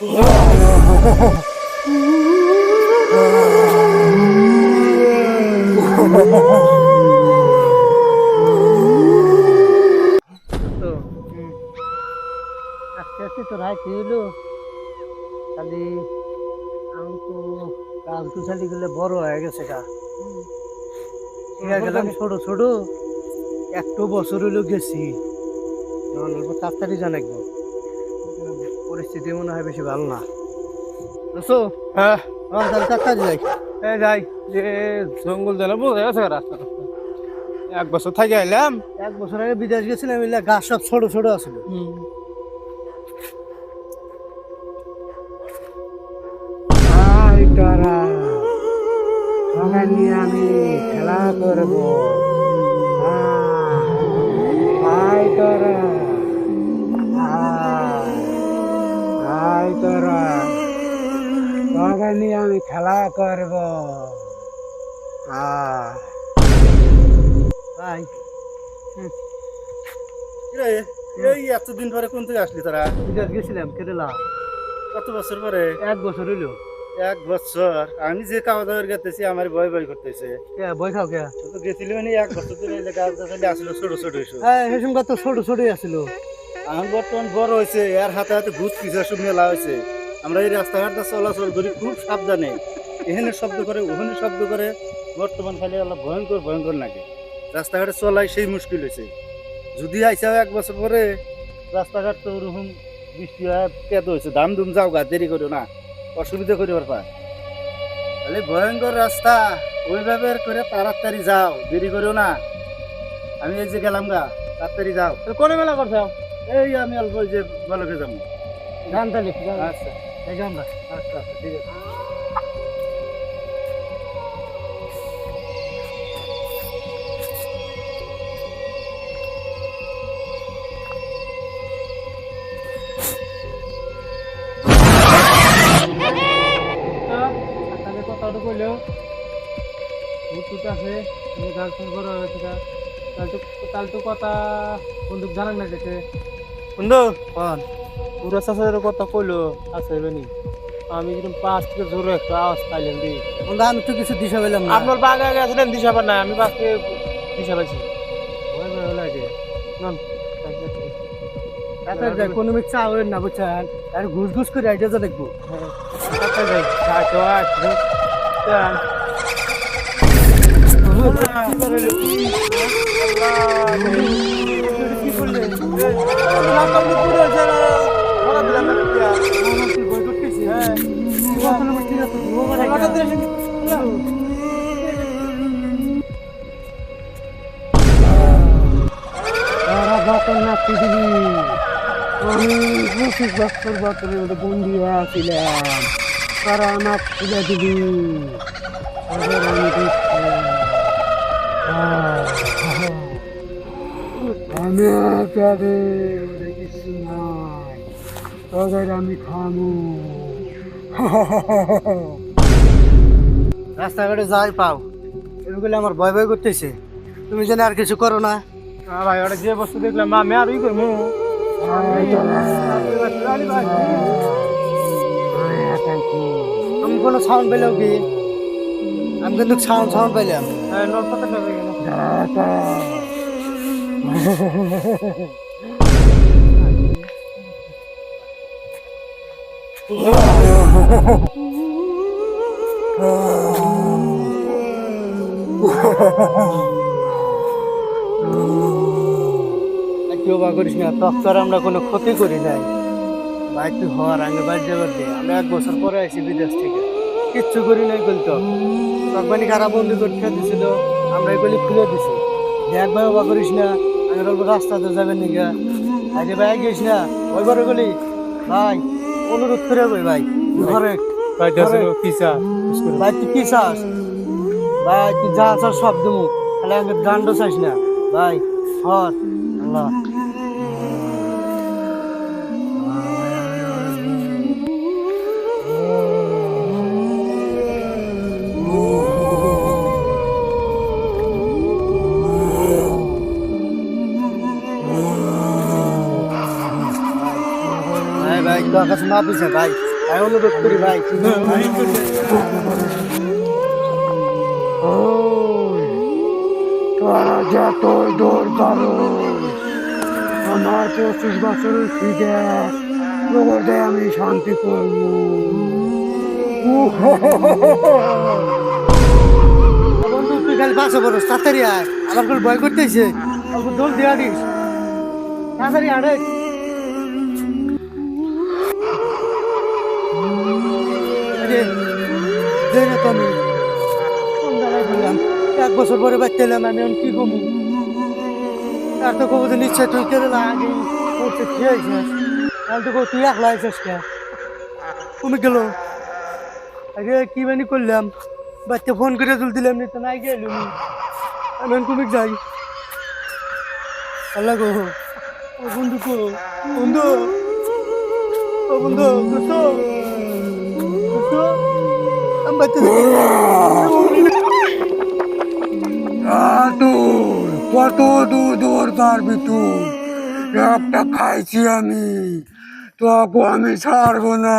আস্তে আস্তে তো রাইতে এলো, খালি আমি তো গাছ গুছালি গুলো বড় হয়ে গেছে গা। গেলাম ছোট ছোট, একটু বছর হইলো গেছি, তাড়াতাড়ি জানাকবো। পরিস্থিতি মনে হয় বেশি ভালো না। বুঝছো? হ্যাঁ তাহলে তাড়াতাড়ি যাই। যাই যে জঙ্গল জানা বোঝা গেছে রাস্তা এক বছর থাকি আইলাম। 1 বছর আগে বিদেশ গেছিলাম, এগুলা গাছ সব ছোট ছোট আছিল। নিয়ে আমি খেলা করবো। নিয়ে আমি খেলা করব। এই এতদিন পরে কোন থেকে আসলি তোরা? বিদেশ গেছিলাম কেরালা। কত বছর পরে? 1 বছর হইলো। 1 বছর? আমি যে খাওয়া দাওয়ার গেতেছি আমার ভয় ভয় করতেছে। বই খাও কে? তো গেছিলি মানে 1 বছর ধরে গাছ গাছালি আসলো ছোট ছোট এসব। হ্যাঁ, সেসব গাছ তো ছোট ছোটই আসছিল। এখন বর্তমান বড় হয়েছে, এর হাতে হাতে ভূত কিছু সব মেলা হয়েছে। আমরা এই রাস্তাঘাট চলাচল করি খুব সাবধানে, এখানে শব্দ করে ওখানে শব্দ করে। বর্তমান খালি আল্লাহ ভয়ঙ্কর ভয়ঙ্কর লাগে। রাস্তাঘাটে চলাই সেই মুশকিল হয়েছে। যদি আইসা 1 বছর পরে রাস্তাঘাট তো ওরকম বৃষ্টি হয় কেদ হয়েছে, দাম দুম যাও গা, দেরি করো না, অসুবিধা করিবার পায়। তাহলে ভয়ঙ্কর রাস্তা, ওইভাবে করে তাড়াতাড়ি যাও, দেরি করো না। আমি এই যে গেলাম গা, তাড়াতাড়ি যাও। কোনে মেলা করছে? এই আমি অল্প যে বলকে যাবো। গান তালি। আচ্ছা এই যে আমরা। আচ্ছা আচ্ছা ঠিক আছে। কথাটা কইলো ভূত আছে, গার্লফ্রেন্ড বড় হয়েছে, তাহলে তো কথা বন্দুক জানান না গেছে। বন্ধু কন পুরো চাষের কথা কইলো আছে বেনি, আমি যেরকম পাঁচ থেকে জোরে একটা আওয়াজ পাইলাম দি। বন্ধু আমি তো কিছু দিশা পেলাম না। আপনার বাঘ আগে আছিলেন দিশা পান না, আমি পাঁচ থেকে দিশা পাইছি। ভয় ভয় লাগে। নন তাড়াতাড়ি যাই, কোনো মিথ্যা হবেন না বুঝছেন, আর ঘুষ ঘুষ করে আইডিয়া যা দেখবো। তাড়াতাড়ি যাই তো আসবে। বন্দি আছিলাম, তারা আমার খুলে দিবি। আমি কিছু নাই, তোদের আমি খামু। রাস্তাঘাটে যাই পাও, এগুলো আমার ভয় ভয় করতেছে। তুমি যেন আর কিছু করো না। ভাই ওটা যে বস্তু দেখলাম আমি আর ই করবো। আমি কোনো সাউন্ড পেলেও কি? আমি কিন্তু সাউন্ড পেলাম। কেউ বা করিস না, তখন আমরা কোনো ক্ষতি করি নাই। বাইক তুই হওয়ার আগে বাইর যাবার দিয়ে আমরা 1 বছর পরে আসি বিদেশ থেকে, কিচ্ছু করি নাই। কিন্তু তখনই খারাপ বন্দি করতে দিছিল, আমরা এগুলি খুলে দিছি। দেখ ভাই বা করিস না, আমি বলবো রাস্তাতে যাবেন নিগা। আরে ভাই গেছ না ওই বড় গলি ভাই, অনুরোধ করে কই ভাই ঘরে ভাই তুই কি চাস ভাই? তুই যা চাস সব দেবো, তাহলে আমি গান্ড চাইস না ভাই। হর আল্লাহ ভাই, তোর কাছে মাপ দিছে ভাই। ভাই অনুরোধ করি ভাই ওই তোরা যতই দৌড় পারো আমার 25 বছরের খিদে প্রবর্তে আমি শান্তি করবো। বন্ধু তুই খালি বাসা বড় তাড়াতাড়ি আয় আমার কোনো ভয় করতেছে অল্প দোল দেওয়া দিস তাড়াতাড়ি আরে দেই না তো আমি কোন জায়গায় বললাম 1 বছর পরে বাচ্চা এলাম আমি এখন কি কমু আর তো কবুতর নিশ্চয় তুই কেড়ে আগে করতে খেয়েছিস তাহলে তো তুই একলা আইছিস কে কমে গেল আগে কি বানি করলাম বাচ্চা ফোন করে তুল দিলাম নি তো নাই গেলাম আমি এখন কমে যাই আল্লাহ গো ও বন্ধু কো বন্ধু ও বন্ধু দোস্ত দোস্ত আমি বাচ্চা তুই কত দূর দৌড় পারবি তুই? একটা খাইছি আমি, তোকে আমি ছাড়বো না।